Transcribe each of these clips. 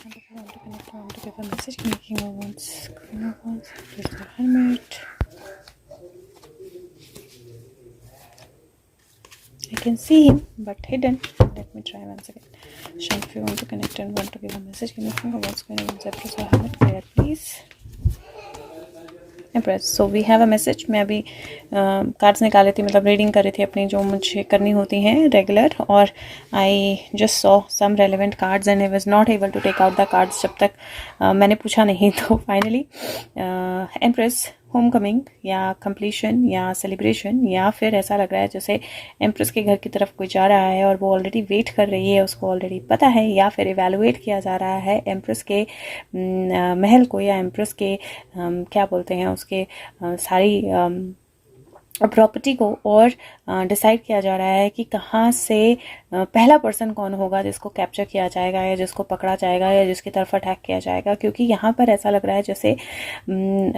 I want to connect, I want to give a message. Making a once, there's the Hermit. I can see him, but hidden. Let me try once again. Shank, if you want to connect and want to give a message, can you think of what's going on? Empress or Hermit, prayer, please. Empress. So we have a message. मैं अभी cards निकाले थी, मतलब reading कर रही थी अपनी जो मुझे करनी होती हैं रेगुलर, और I just saw some relevant cards and I was not able to take out the cards जब तक मैंने पूछा नहीं. तो फाइनली एम्प्रेस होम कमिंग या कंप्लीशन या सेलिब्रेशन, या फिर ऐसा लग रहा है जैसे एम्प्रेस के घर की तरफ कोई जा रहा है और वो ऑलरेडी वेट कर रही है, उसको ऑलरेडी पता है, या फिर इवेलुएट किया जा रहा है एम्प्रेस के महल को, या एम्प्रेस के क्या बोलते हैं उसके सारी प्रॉपर्टी को, और डिसाइड किया जा रहा है कि कहाँ से पहला पर्सन कौन होगा जिसको कैप्चर किया जाएगा या जिसको पकड़ा जाएगा या जिसकी तरफ अटैक किया जाएगा. क्योंकि यहाँ पर ऐसा लग रहा है जैसे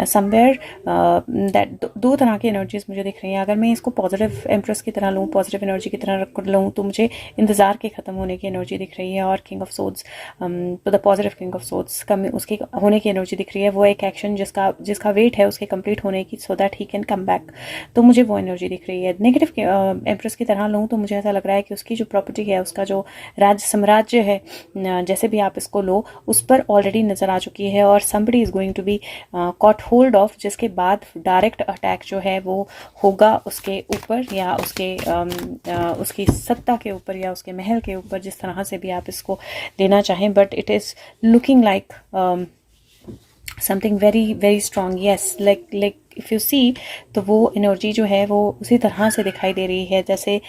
समवेयर दैट दो तरह की एनर्जीज मुझे दिख रही हैं. अगर मैं इसको पॉजिटिव एम्प्रेस की तरह लूँ, पॉजिटिव एनर्जी की तरह रख लूँ, तो मुझे इंतज़ार के ख़त्म होने की एनर्जी दिख रही है, और किंग ऑफ सोड्स, तो the positive king of swords उसके होने की एनर्जी दिख रही है. वो एक एक्शन जिसका वेट है उसके कंप्लीट होने की, so that he can come back. तो मुझे वो एनर्जी दिख रही है. नेगेटिव एम्प्रेस की तरह लूँ तो मुझे ऐसा लग रहा है कि उसकी जो प्रॉपर्टी है, उसका जो राज्य साम्राज्य है, जैसे भी आप इसको लो, उस पर ऑलरेडी नज़र आ चुकी है, और somebody is going to be caught hold of, जिसके बाद डायरेक्ट अटैक जो है वो होगा उसके ऊपर, या उसकी सत्ता के ऊपर, या उसके महल के ऊपर, जिस तरह से भी आप इसको लेना चाहें. But it is looking like something very very strong. Yes, like if you see, तो वो एनर्जी जो है वो उसी तरह से दिखाई दे रही है जैसे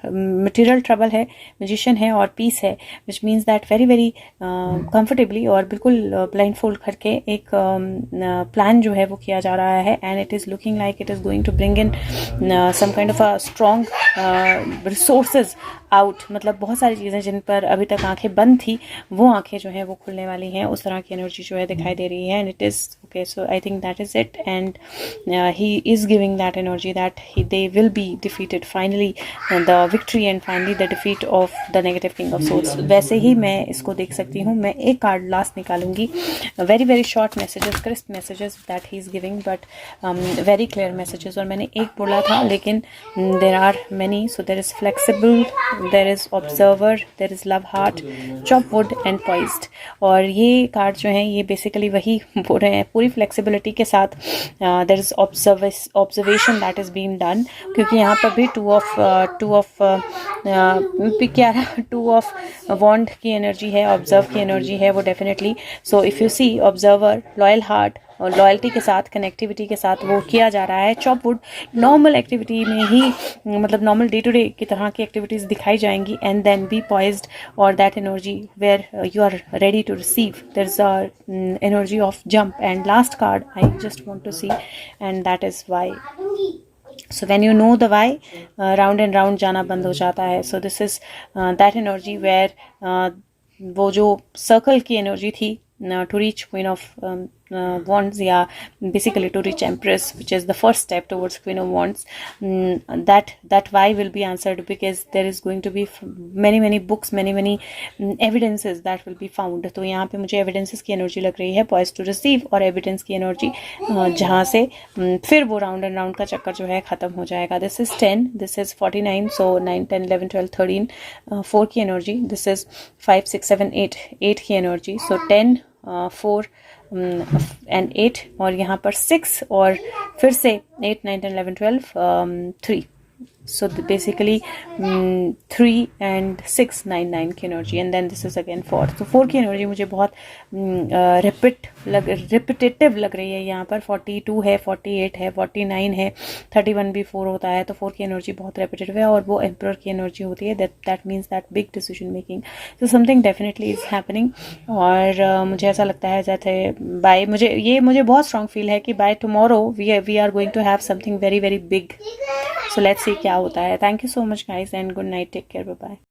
मटेरियल ट्रबल है, मैजिशियन है और पीस है, which means that very very comfortably और बिल्कुल ब्लाइंड फोल्ड करके एक प्लान जो है वो किया जा रहा है. And it is looking like it is going to bring in some kind of a strong resources out. मतलब बहुत सारी चीज़ें जिन पर अभी तक आंखें बंद थी, वो आंखें जो हैं वो खुलने वाली हैं. उस तरह की एनर्जी जो है दिखाई दे रही है. And it is okay, so I think that is it. And he is giving that energy that they will be defeated finally, the victory and finally the defeat of the negative king of souls. वैसे ही मैं इसको देख सकती हूँ. मैं एक card last निकालूंगी. Very very short messages, crisp messages that he is giving, but very clear messages. और मैंने एक बोला था, लेकिन देर are many. So there is flexible, there is observer, there is love heart, chop wood and poised. और ये card जो हैं ये बेसिकली वही बोल रहे हैं, पूरी फ्लेक्सिबिलिटी के साथ. There is observation that is been done, क्योंकि यहाँ पर भी टू ऑफ वॉन्ड की एनर्जी है, ऑब्जर्व की एनर्जी है वो definitely. So if you see, observer, loyal heart और लॉयल्टी के साथ, कनेक्टिविटी के साथ वो किया जा रहा है. चॉप वुड नॉर्मल एक्टिविटी में ही, मतलब नॉर्मल डे टू डे की तरह की एक्टिविटीज़ दिखाई जाएंगी. एंड देन बी पॉइज्ड, और that energy where you are ready to receive. There is a energy of jump. And last card I just want to see, and that is why. So when you know the why, round and round जाना बंद हो जाता है. So this is that energy where वो जो circle की energy थी to reach Queen of Wands, या basically to reach Empress, which is the first step towards Queen of Wands, that why will be answered, because there is going to be many books, many evidences that will be found. तो यहाँ पे मुझे evidences की energy लग रही है, poised to receive, और evidence की एनर्जी जहाँ से फिर वो राउंड एंड राउंड का चक्कर जो है ख़त्म हो जाएगा. दिस इज़ 10, दिस इज़ 49, सो 9, 10, 11, 12, 13, 4 की एनर्जी. दिस इज़ 5, 6, 7, 8 की एनर्जी. सो 10, 4 एंड 8, और यहाँ पर 6, और फिर से 8, 9, 10, 11, 12, 3. So basically 3 and 6, 9, 9 की energy. And then this is again 4. तो 4 की एनर्जी मुझे बहुत रिपीटेटिव लग रही है. यहाँ पर 42 है, 48 है, 49 है, 31 भी 4 होता है. तो 4 की एनर्जी बहुत रिपीटेटिव है, और वो एम्परर की एनर्जी होती है. That means that big decision making. तो समथिंग डेफिनेटली इज हैपनिंग. और मुझे ऐसा लगता है जैसे बाय मुझे बहुत स्ट्रॉन्ग फील है कि by tomorrow we are going to have something very very big. So let's see क्या होता है. Thank you so much guys, and good night, take care, bye bye.